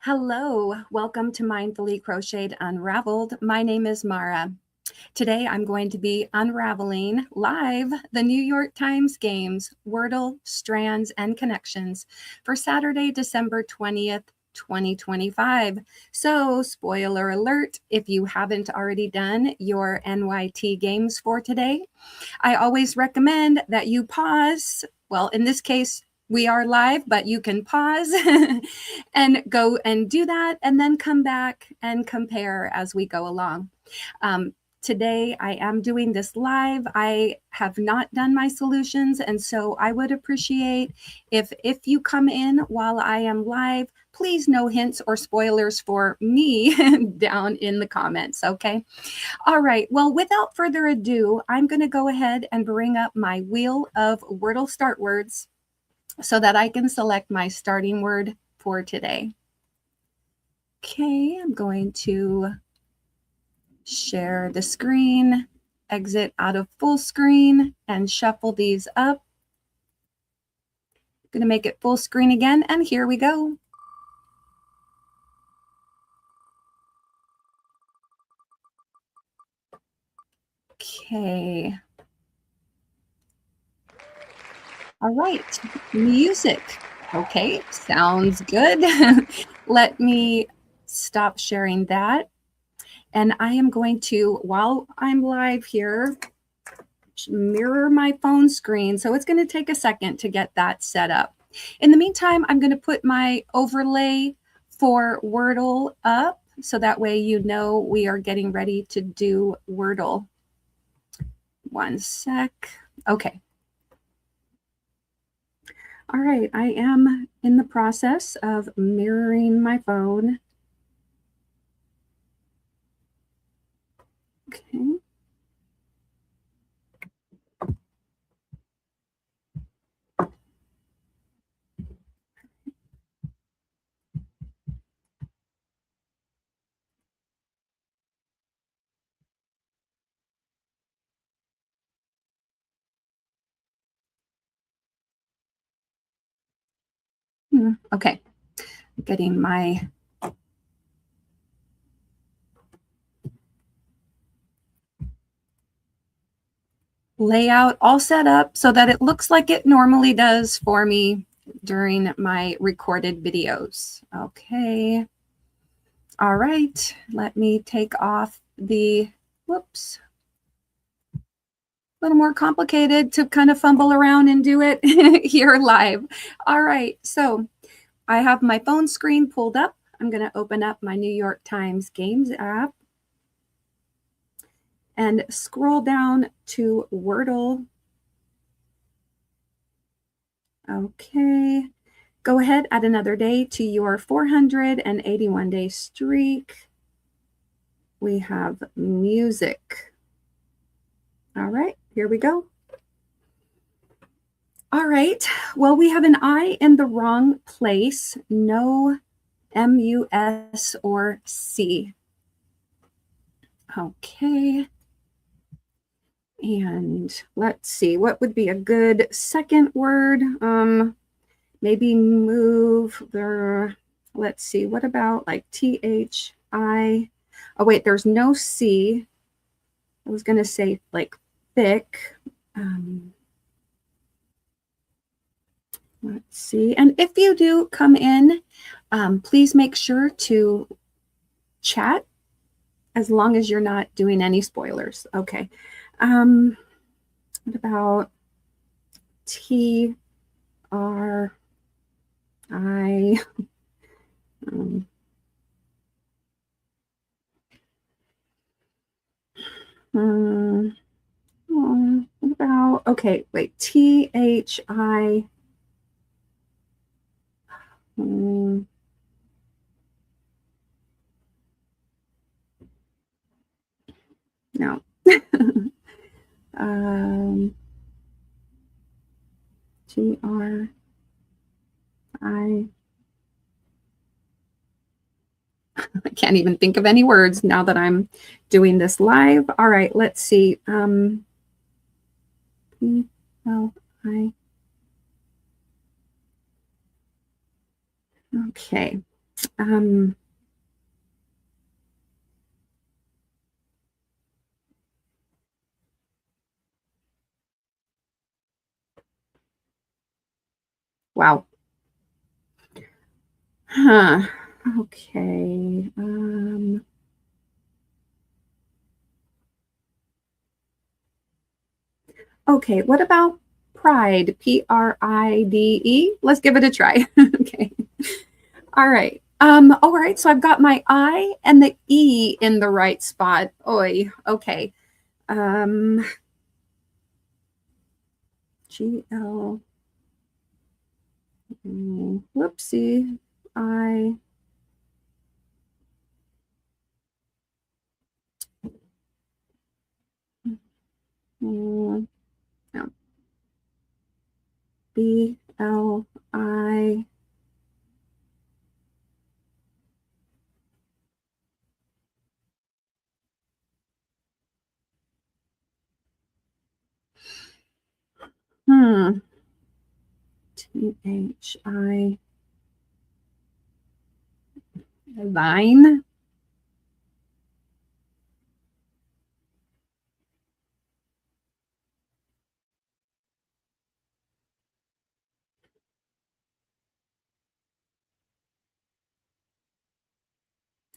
Hello, welcome to Mindfully Crocheted Unraveled. My name is Mara. Today I'm going to be unraveling live the New York Times games, Wordle, Strands and Connections for Saturday, December 20th, 2025. So, spoiler alert, if you haven't already done your NYT games for today, I always recommend that you pause. Well, in this case, we are live, but you can pause and go and do that and then come back and compare as we go along. Today I am doing this live. I have not done my solutions, and so I would appreciate if you come in while I am live, please no hints or spoilers for me down in the comments, okay? All right, well, without further ado, I'm going to go ahead and bring up my wheel of Wordle start words so that I can select my starting word for today. Okay, I'm going to share the screen, exit out of full screen, and shuffle these up. I'm going to make it full screen again, and here we go. Okay. All right, music. Okay, sounds good. Let me stop sharing that. And I am going to, while I'm live here, mirror my phone screen. So it's going to take a second to get that set up. In the meantime, I'm going to put my overlay for Wordle up so that way you know we are getting ready to do Wordle. One sec. Okay. All right, I am in the process of mirroring my phone. Okay. Okay, getting my layout all set up so that it looks like it normally does for me during my recorded videos. Okay. All right, let me take off the, whoops, a little more complicated to kind of fumble around and do it here live. All right, so I have my phone screen pulled up. I'm going to open up my New York Times Games app and scroll down to Wordle. Okay, go ahead, add another day to your 481-day streak. We have music. All right, here we go. All right, well, we have an I in the wrong place. No M-U-S or C. Okay. And let's see, what would be a good second word? Maybe move the, let's see, what about like T-H-I? Oh, wait, there's no C. I was going to say like thick. Let's see. And if you do come in, please make sure to chat as long as you're not doing any spoilers. Okay. What about T-R-I? What about, okay, wait, T-H-I. No. T-R-I. I can't even think of any words now that I'm doing this live. All right, let's see. P-L-I. Okay. Um, wow. Huh. Okay. Okay. What about pride? Pride. Let's give it a try. Okay. All right. All right. So I've got my I and the E in the right spot. Oi. Okay. Um, GL. Whoopsie. I. No. BLI. Hmm. THI. Vine.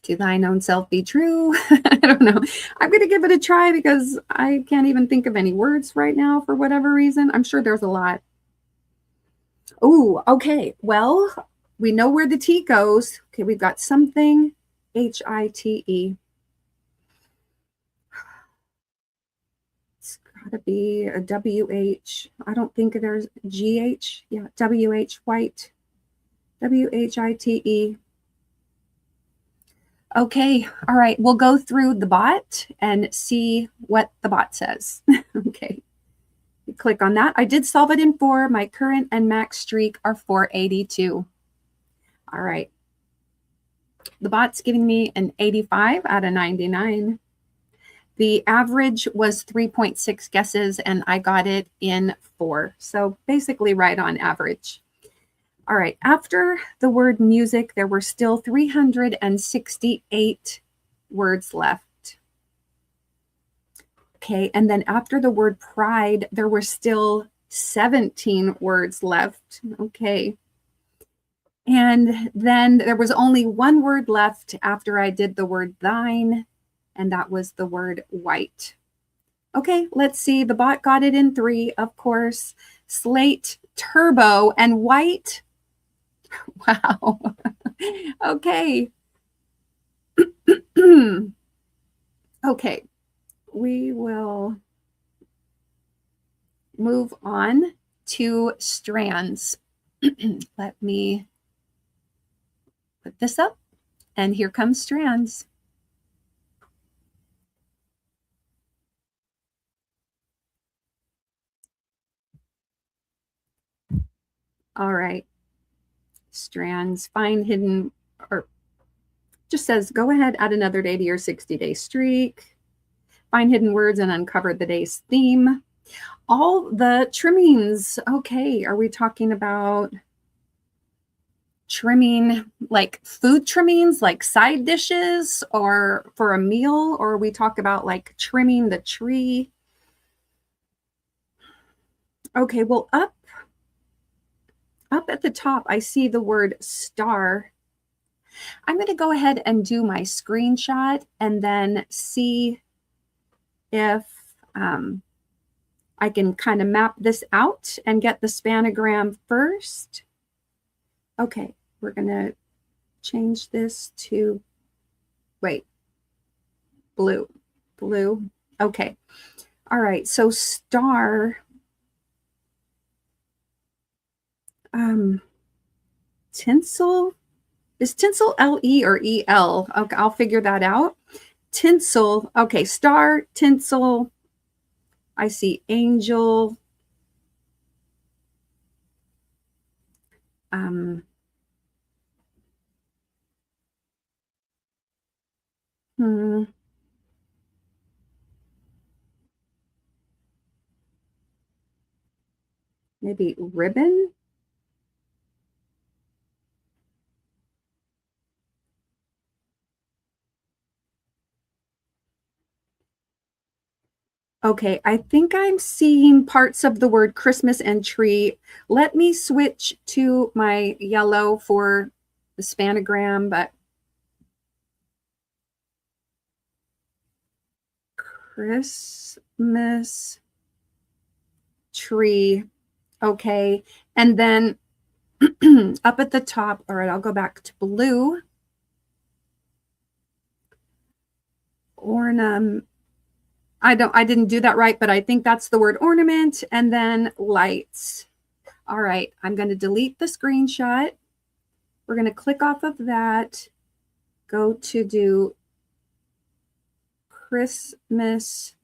To thine own self be true. I don't know. I'm going to give it a try because I can't even think of any words right now for whatever reason. I'm sure there's a lot. Oh, okay. Well, we know where the T goes. Okay, we've got something HITE. It's got to be a WH. I don't think there's GH. Yeah, WH white. WHITE. Okay, all right. We'll go through the bot and see what the bot says. Okay, click on that. I did solve it in 4. My current and max streak are 482. All right. The bot's giving me an 85 out of 99. The average was 3.6 guesses, and I got it in 4. So basically right on average. All right. After the word music, there were still 368 words left. Okay. And then after the word pride, there were still 17 words left. Okay. And then there was only one word left after I did the word thine, and that was the word white. Okay, let's see. The bot got it in 3, of course. Slate, turbo, and white. Wow. Okay. Okay, we will move on to strands. Let me put this up, and here comes strands. All right. Strands, find hidden, or just says, go ahead, add another day to your 60-day streak. Find hidden words and uncover the day's theme. All the trimmings. Okay, are we talking about trimming like food trimmings, like side dishes or for a meal? Or we talk about like trimming the tree? Okay, well, up at the top, I see the word star. I'm going to go ahead and do my screenshot and then see if I can kind of map this out and get the spanogram first. Okay, we're going to change this to, wait, blue. Okay. All right, so star, tinsel. Is tinsel L-E or E-L? Okay, I'll figure that out. Tinsel. Okay, star, tinsel. I see angel. Um, hmm, maybe ribbon. Okay, I think I'm seeing parts of the word Christmas and tree. Let me switch to my yellow for the spanogram, but Christmas tree. Okay, and then up at the top, all right, I'll go back to blue. Ornament. I didn't do that right, but I think that's the word ornament, and then lights. All right, I'm going to delete the screenshot. We're going to click off of that, go to do Christmas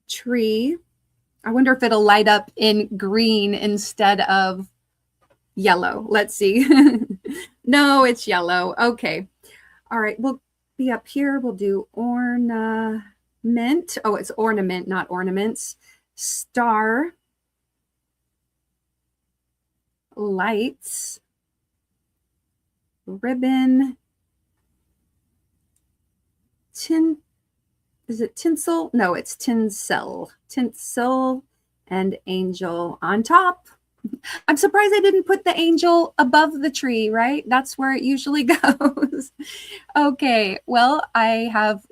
tree. I wonder if it'll light up in green instead of yellow. Let's see. No, it's yellow. Okay. All right, we'll be up here. We'll do ornament. Oh, it's ornament, not ornaments. Star. Lights. Ribbon. Is it tinsel? No, it's tinsel. Tinsel and angel on top. I'm surprised I didn't put the angel above the tree, right? That's where it usually goes. Okay, well, I have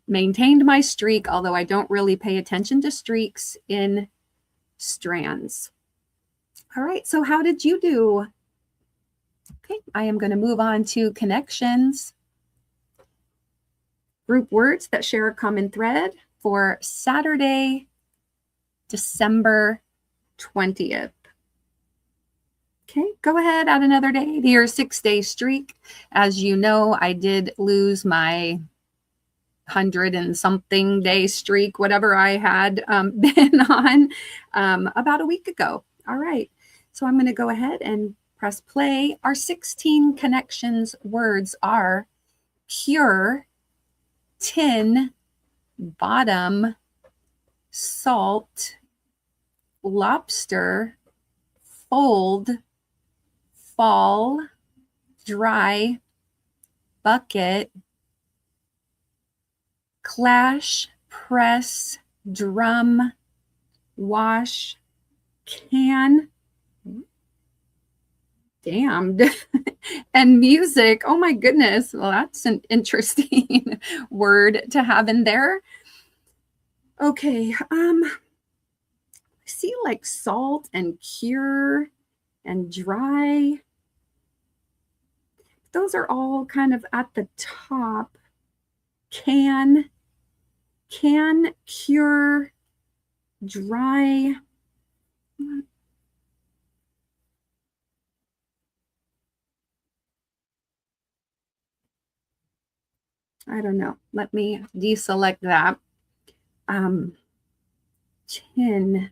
maintained my streak, although I don't really pay attention to streaks in Strands. All right, so how did you do? Okay, I am going to move on to connections. Group words that share a common thread for Saturday, December 20th. Okay, go ahead, add another day to your 6-day streak. As you know, I did lose my 100 and something day streak, whatever I had been on about a week ago. All right, so I'm going to go ahead and press play. Our 16 connections words are pure, tin, bottom, salt, lobster, fold, fall, dry, bucket, clash, press, drum, wash, can, damned, and music. Oh my goodness. Well, that's an interesting word to have in there. Okay. I see like salt and cure and dry. Those are all kind of at the top. Can, cure, dry. I don't know. Let me deselect that. Tin.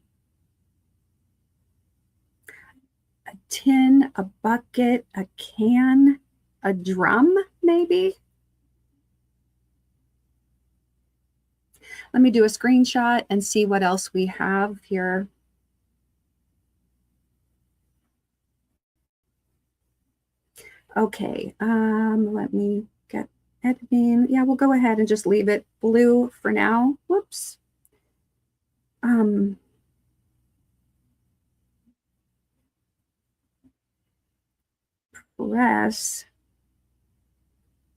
A tin, a bucket, a can, a drum, maybe. Let me do a screenshot and see what else we have here. Okay, let me get editing. Yeah, we'll go ahead and just leave it blue for now. Whoops.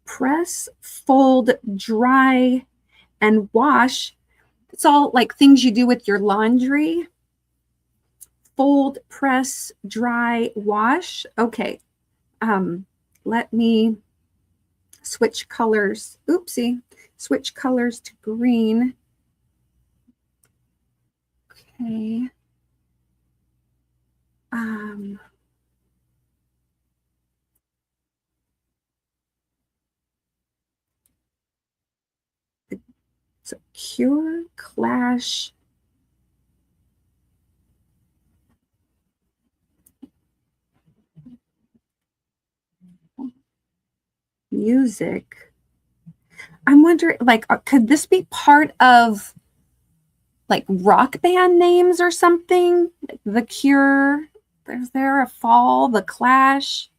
Press, fold, dry, and wash. It's all like things you do with your laundry. Fold, press, dry, wash. Okay. Let me switch colors. Oopsie. Switch colors to green. Okay. So cure, clash, music. I'm wondering, like, could this be part of like rock band names or something? The Cure, there's there a fall, the Clash.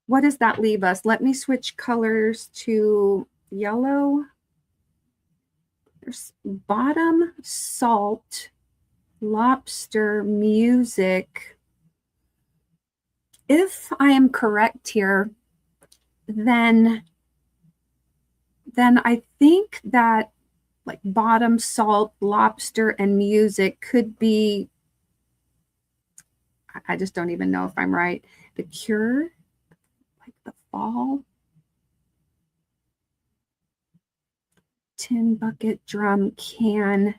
What does that leave us? Let me switch colors to yellow. There's bottom, salt, lobster, music. If I am correct here, then I think that like bottom, salt, lobster, and music could be, I just don't even know if I'm right. The cure, like the fall. Tin bucket, drum, can.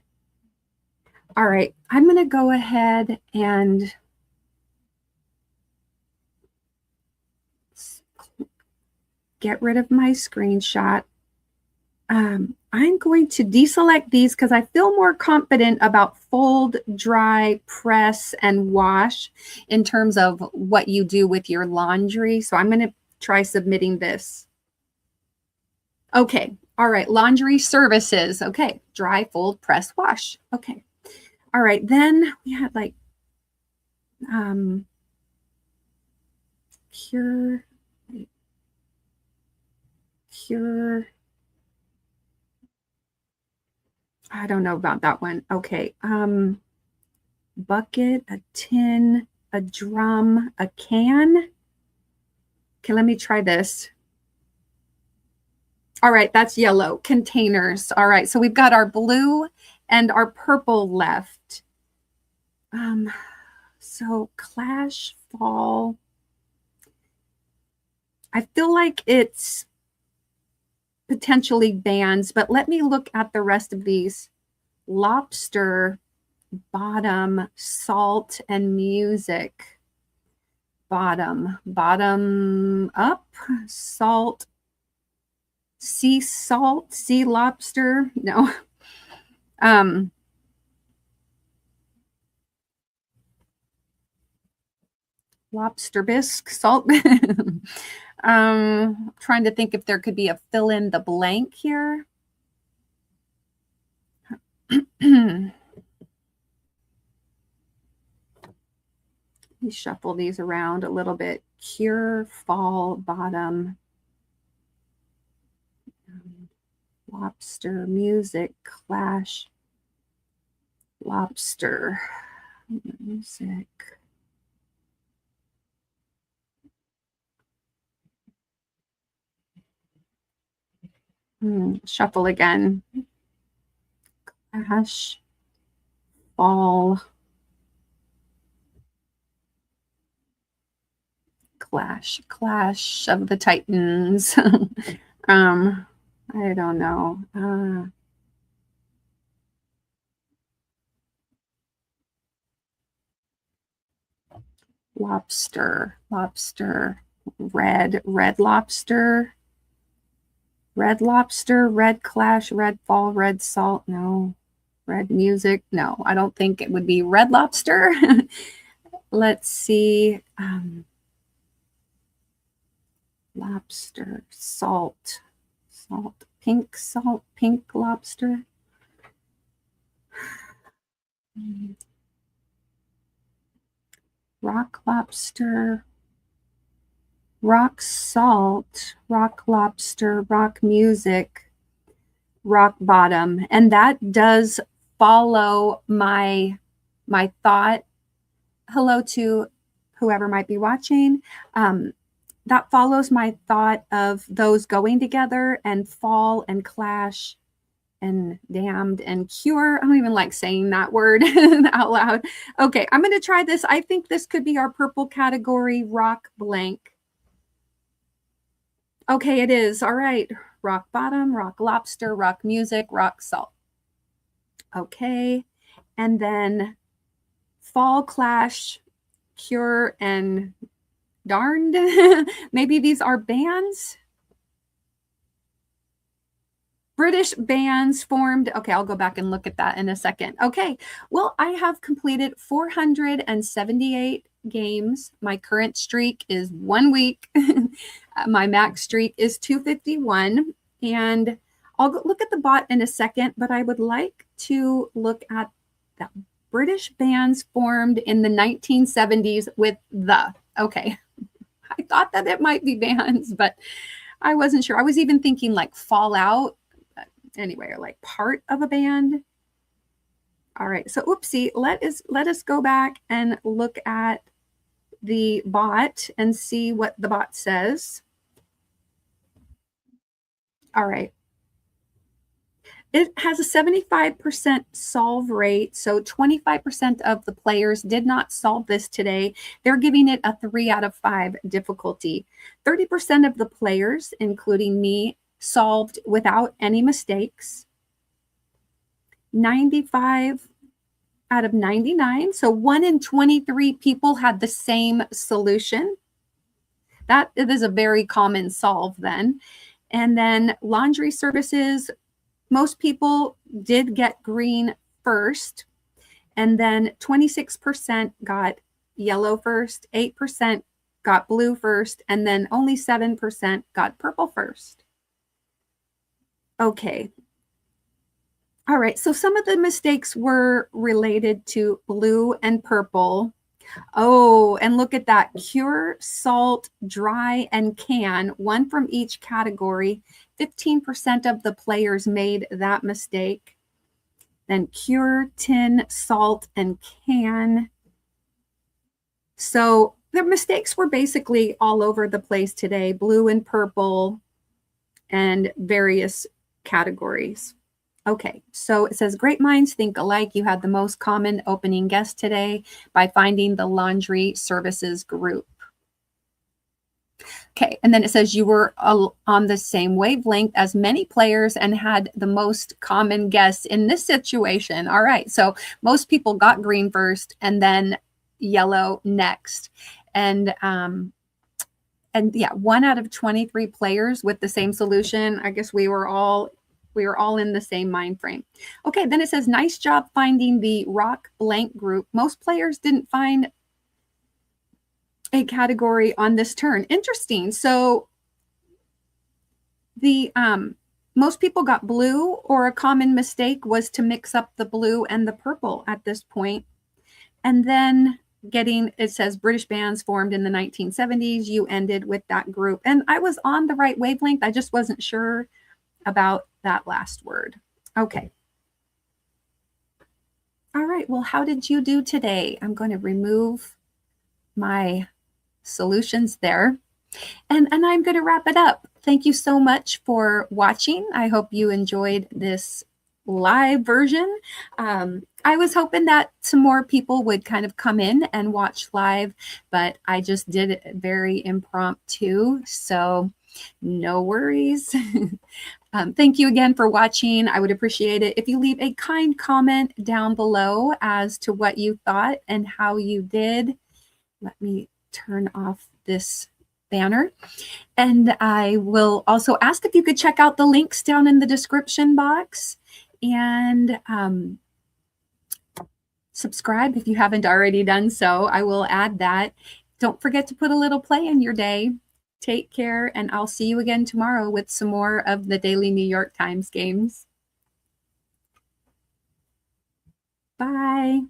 All right, I'm going to go ahead and get rid of my screenshot. I'm going to deselect these because I feel more confident about fold, dry, press, and wash in terms of what you do with your laundry. So I'm going to try submitting this. Okay. All right. Laundry services. Okay. Dry, fold, press, wash. Okay. All right. Then we had like cure. I don't know about that one. Okay. Bucket, a tin, a drum, a can. Okay, let me try this. All right, that's yellow. Containers. All right, so we've got our blue and our purple left. So clash, fall. I feel like it's potentially bands, but let me look at the rest of these. Lobster, bottom, salt, and music. Bottom up, salt, sea lobster. No. Lobster bisque, salt. Trying to think if there could be a fill in the blank here. Let me shuffle these around a little bit. Cure, fall, bottom. Lobster, music, clash. Lobster, music. Shuffle again. Clash, fall, clash of the Titans. I don't know. Lobster, red lobster, red clash, red fall, red salt. No. Red music. No, I don't think it would be red lobster. Let's see. Lobster, salt, pink lobster. Rock lobster, rock salt, rock lobster, rock music, rock bottom. And that does follow my thought. Hello to whoever might be watching. That follows my thought of those going together, and fall and clash and damned and cure. I don't even like saying that word out loud. Okay, I'm going to try this. I think this could be our purple category, rock blank. Okay, it is. All right. Rock bottom, rock lobster, rock music, rock salt. Okay. And then fall, clash, cure, and darned. Maybe these are bands. British bands formed. Okay, I'll go back and look at that in a second. Okay, well, I have completed 478 games. My current streak is 1 week. My max streak is 251. And I'll look at the bot in a second, but I would like to look at the British bands formed in the 1970s with the. Okay, I thought that it might be bands, but I wasn't sure. I was even thinking like Fallout. Anyway, or like part of a band. All right, so oopsie, let us go back and look at the bot and see what the bot says. All right. It has a 75% solve rate, so 25% of the players did not solve this today. They're giving it a 3 out of 5 difficulty. 30% of the players, including me, solved without any mistakes. 95 out of 99, so 1 in 23 people had the same solution. That is a very common solve then. And then laundry services, most people did get green first, and then 26% got yellow first, 8% got blue first, and then only 7% got purple first. Okay. All right, so some of the mistakes were related to blue and purple. Oh, and look at that. Cure, salt, dry, and can, one from each category. 15% of the players made that mistake. Then cure, tin, salt, and can. So the mistakes were basically all over the place today, blue and purple and various categories. Okay, so it says great minds think alike. You had the most common opening guess today by finding the laundry services group. Okay, and then it says you were on the same wavelength as many players and had the most common guess in this situation. All right, so most people got green first and then yellow next. And yeah, 1 out of 23 players with the same solution. I guess we were all in the same mind frame. Okay, then it says, nice job finding the rock blank group. Most players didn't find a category on this turn. Interesting. So the most people got blue, or a common mistake was to mix up the blue and the purple at this point. And then it says British bands formed in the 1970s. You ended with that group. And I was on the right wavelength. I just wasn't sure about that last word. Okay. All right. Well, how did you do today? I'm going to remove my solutions there. And I'm going to wrap it up. Thank you so much for watching. I hope you enjoyed this live version. I was hoping that some more people would kind of come in and watch live, but I just did it very impromptu. So no worries. Thank you again for watching. I would appreciate it if you leave a kind comment down below as to what you thought and how you did. Let me turn off this banner. And I will also ask if you could check out the links down in the description box and subscribe if you haven't already done so. I will add that. Don't forget to put a little play in your day. Take care, and I'll see you again tomorrow with some more of the daily New York Times games. Bye.